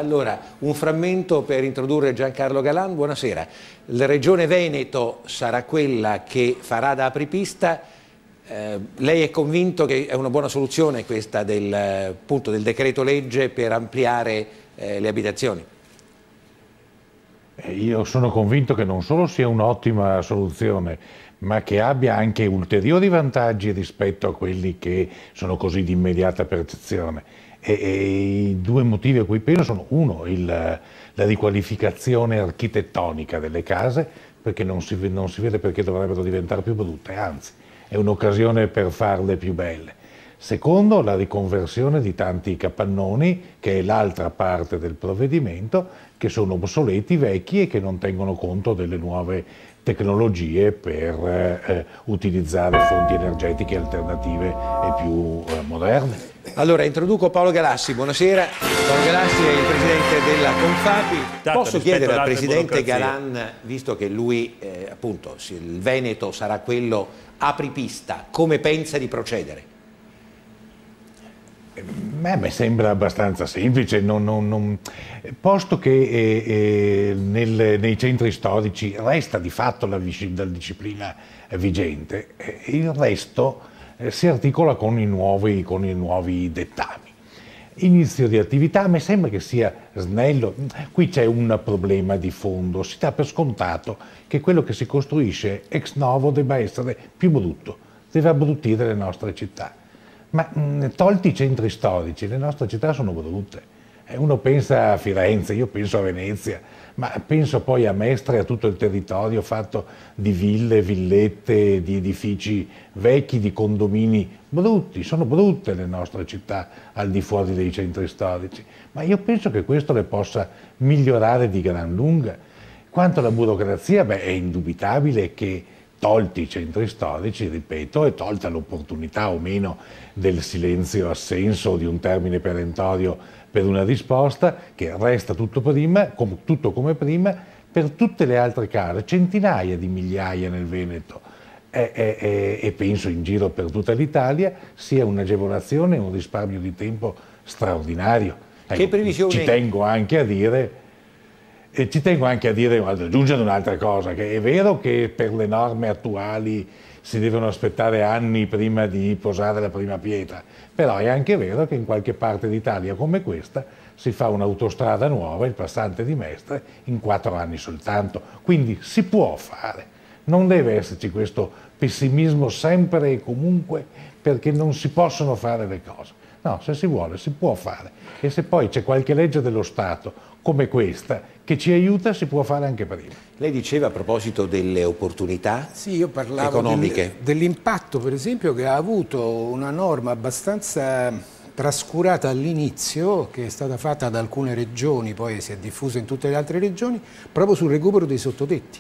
Allora, un frammento per introdurre Giancarlo Galan. Buonasera. La Regione Veneto sarà quella che farà da apripista. Lei è convinto che è una buona soluzione questa del decreto legge per ampliare le abitazioni? Io sono convinto che non solo sia un'ottima soluzione, ma che abbia anche ulteriori vantaggi rispetto a quelli che sono così di immediata percezione. E i due motivi a cui penso sono: uno, la riqualificazione architettonica delle case, perché non si vede perché dovrebbero diventare più brutte, anzi è un'occasione per farle più belle. Secondo, la riconversione di tanti capannoni, che è l'altra parte del provvedimento, che sono obsoleti, vecchi e che non tengono conto delle nuove tecnologie per utilizzare fonti energetiche alternative e più moderne. Allora, introduco Paolo Galassi. Buonasera. Paolo Galassi è il presidente della Confapi. Posso chiedere al presidente Galan, visto che lui, appunto, il Veneto sarà quello apripista, come pensa di procedere? Mi sembra abbastanza semplice, posto che nei centri storici resta di fatto la disciplina vigente, il resto si articola con i nuovi dettami. Inizio di attività, a me sembra che sia snello. Qui c'è un problema di fondo: si dà per scontato che quello che si costruisce ex novo debba essere più brutto, deve abbrutire le nostre città. Ma tolti i centri storici, le nostre città sono brutte. Uno pensa a Firenze, io penso a Venezia, ma penso poi a Mestre e a tutto il territorio fatto di ville, villette, di edifici vecchi, di condomini brutti. Sono brutte le nostre città al di fuori dei centri storici, ma io penso che questo le possa migliorare di gran lunga. Quanto alla burocrazia, è indubitabile che, tolti i centri storici, ripeto, e tolta l'opportunità o meno del silenzio assenso o di un termine perentorio per una risposta, che resta tutto come prima per tutte le altre case, centinaia di migliaia nel Veneto e penso in giro per tutta l'Italia, sia un'agevolazione e un risparmio di tempo straordinario. Che previsioni? Ci tengo anche a dire, aggiungere un'altra cosa, che è vero che per le norme attuali si devono aspettare anni prima di posare la prima pietra, però è anche vero che in qualche parte d'Italia come questa si fa un'autostrada nuova, il passante di Mestre, in 4 anni soltanto, quindi si può fare. Non deve esserci questo pessimismo sempre e comunque perché non si possono fare le cose. No, se si vuole si può fare, e se poi c'è qualche legge dello Stato come questa che ci aiuta, si può fare anche prima. Lei diceva a proposito delle opportunità io parlavo economiche. Dell'impatto, per esempio, che ha avuto una norma abbastanza trascurata all'inizio, che è stata fatta da alcune regioni, poi si è diffusa in tutte le altre regioni, proprio sul recupero dei sottotetti.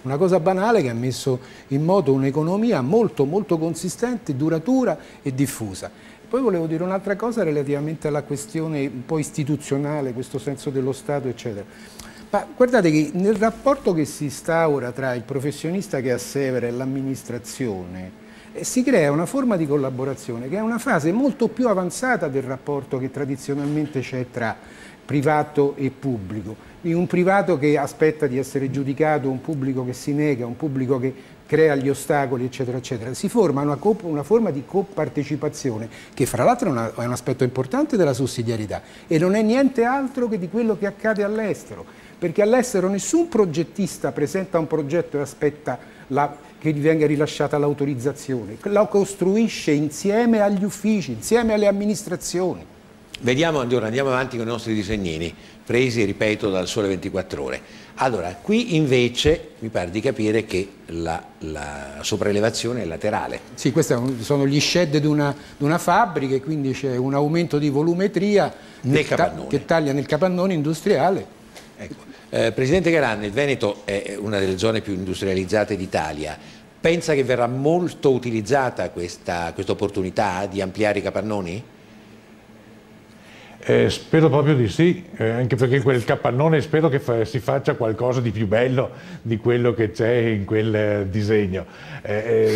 Una cosa banale che ha messo in moto un'economia molto molto consistente, duratura e diffusa. Poi volevo dire un'altra cosa relativamente alla questione un po' istituzionale, questo senso dello Stato, eccetera. Ma guardate che nel rapporto che si instaura tra il professionista che assevera e l'amministrazione si crea una forma di collaborazione che è una fase molto più avanzata del rapporto che tradizionalmente c'è tra privato e pubblico. Un privato che aspetta di essere giudicato, un pubblico che si nega, un pubblico che crea gli ostacoli, eccetera, eccetera. Si forma una forma di copartecipazione che, fra l'altro, è un aspetto importante della sussidiarietà e non è niente altro che di quello che accade all'estero, perché all'estero nessun progettista presenta un progetto e aspetta che gli venga rilasciata l'autorizzazione, lo costruisce insieme agli uffici, insieme alle amministrazioni. Vediamo, allora, andiamo avanti con i nostri disegnini, presi, ripeto, dal Sole 24 Ore. Allora, qui invece mi pare di capire che la sopraelevazione è laterale. Sì, questi sono gli shed di una fabbrica, e quindi c'è un aumento di volumetria che taglia nel capannone industriale. Ecco. Presidente Galan, il Veneto è una delle zone più industrializzate d'Italia. Pensa che verrà molto utilizzata questa opportunità di ampliare i capannoni? Spero proprio di sì, anche perché quel capannone spero che si faccia qualcosa di più bello di quello che c'è in quel disegno.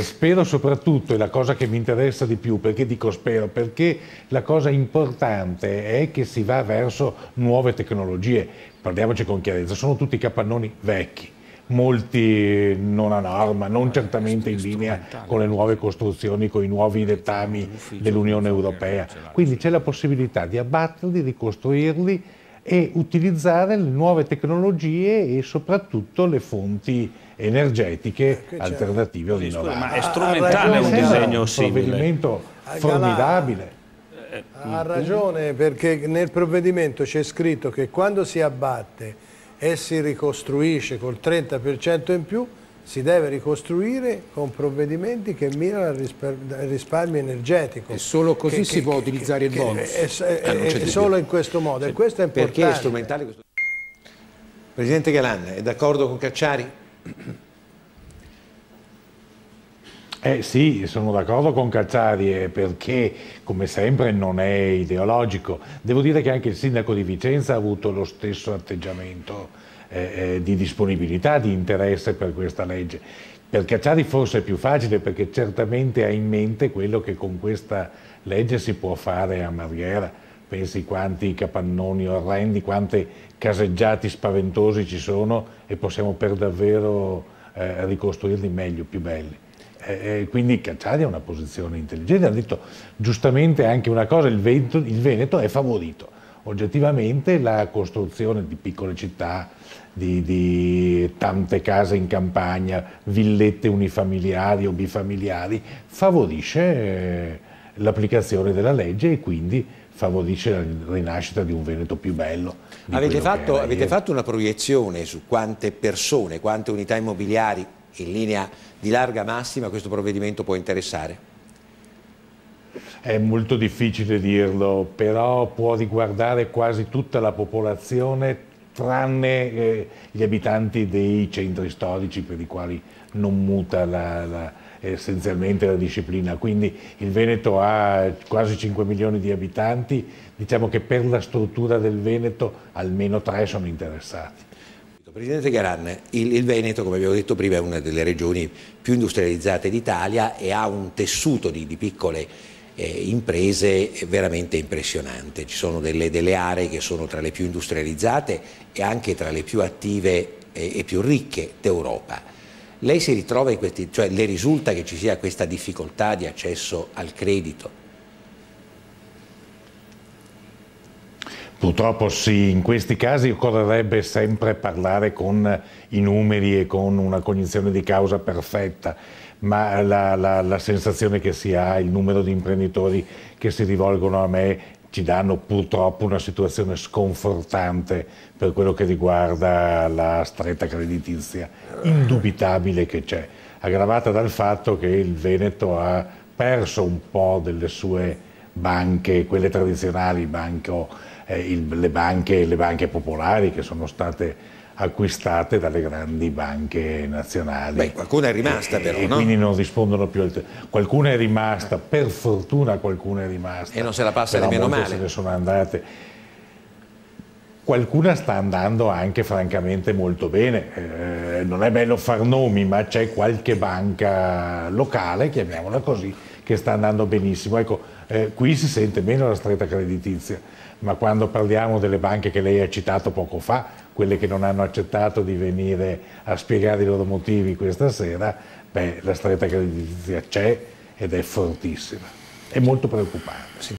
Spero soprattutto, è la cosa che mi interessa di più, perché dico spero, perché la cosa importante è che si va verso nuove tecnologie. Parliamoci con chiarezza, sono tutti capannoni vecchi, molti non a norma, non certamente in linea con le nuove costruzioni, con i nuovi dettami dell'Unione Europea. Quindi c'è la possibilità di abbatterli, ricostruirli e utilizzare le nuove tecnologie e soprattutto le fonti energetiche alternative o rinnovabili. Ma è strumentale un disegno simile. Un provvedimento formidabile. Ha ragione, perché nel provvedimento c'è scritto che quando si abbatte e si ricostruisce col 30% in più, si deve ricostruire con provvedimenti che mirano al risparmio energetico. E solo così si può utilizzare il bonus. È solo in questo modo, e questo è importante. Perché è strumentale questo? Presidente Galan, è d'accordo con Cacciari? Sì, sono d'accordo con Cacciari, perché come sempre non è ideologico. Devo dire che anche il sindaco di Vicenza ha avuto lo stesso atteggiamento di disponibilità, di interesse per questa legge. Per Cacciari forse è più facile, perché certamente ha in mente quello che con questa legge si può fare a Marghera. Pensi quanti capannoni orrendi, quante caseggiati spaventosi ci sono, e possiamo per davvero ricostruirli meglio, più belli. Quindi Cacciari ha una posizione intelligente, ha detto giustamente anche una cosa: il Veneto è favorito. Oggettivamente la costruzione di piccole città, di tante case in campagna, villette unifamiliari o bifamiliari, favorisce l'applicazione della legge e quindi favorisce la rinascita di un Veneto più bello. Avete fatto una proiezione su quante persone, quante unità immobiliari in linea di larga massima questo provvedimento può interessare? È molto difficile dirlo, però può riguardare quasi tutta la popolazione, tranne gli abitanti dei centri storici, per i quali non muta essenzialmente la disciplina. Quindi il Veneto ha quasi 5 milioni di abitanti, diciamo che per la struttura del Veneto almeno 3 sono interessati. Presidente Galan, il Veneto, come abbiamo detto prima, è una delle regioni più industrializzate d'Italia e ha un tessuto di piccole imprese veramente impressionante. Ci sono delle aree che sono tra le più industrializzate e anche tra le più attive e più ricche d'Europa. Lei si ritrova in questi, cioè le risulta che ci sia questa difficoltà di accesso al credito? Purtroppo sì, in questi casi occorrerebbe sempre parlare con i numeri e con una cognizione di causa perfetta, ma la sensazione che si ha, il numero di imprenditori che si rivolgono a me, ci danno purtroppo una situazione sconfortante per quello che riguarda la stretta creditizia indubitabile che c'è, aggravata dal fatto che il Veneto ha perso un po' delle sue banche, quelle tradizionali, le banche popolari che sono state acquistate dalle grandi banche nazionali. Beh, qualcuna è rimasta però, no? Quindi non rispondono più qualcuna è rimasta, per fortuna qualcuna è rimasta. E non se la passa nemmeno male. Se ne sono andate. Qualcuna sta andando anche francamente molto bene. Non è bello far nomi, ma c'è qualche banca locale, chiamiamola così, che sta andando benissimo. Ecco, qui si sente meno la stretta creditizia, ma quando parliamo delle banche che lei ha citato poco fa, quelle che non hanno accettato di venire a spiegare i loro motivi questa sera, beh, la stretta creditizia c'è ed è fortissima, è molto preoccupante.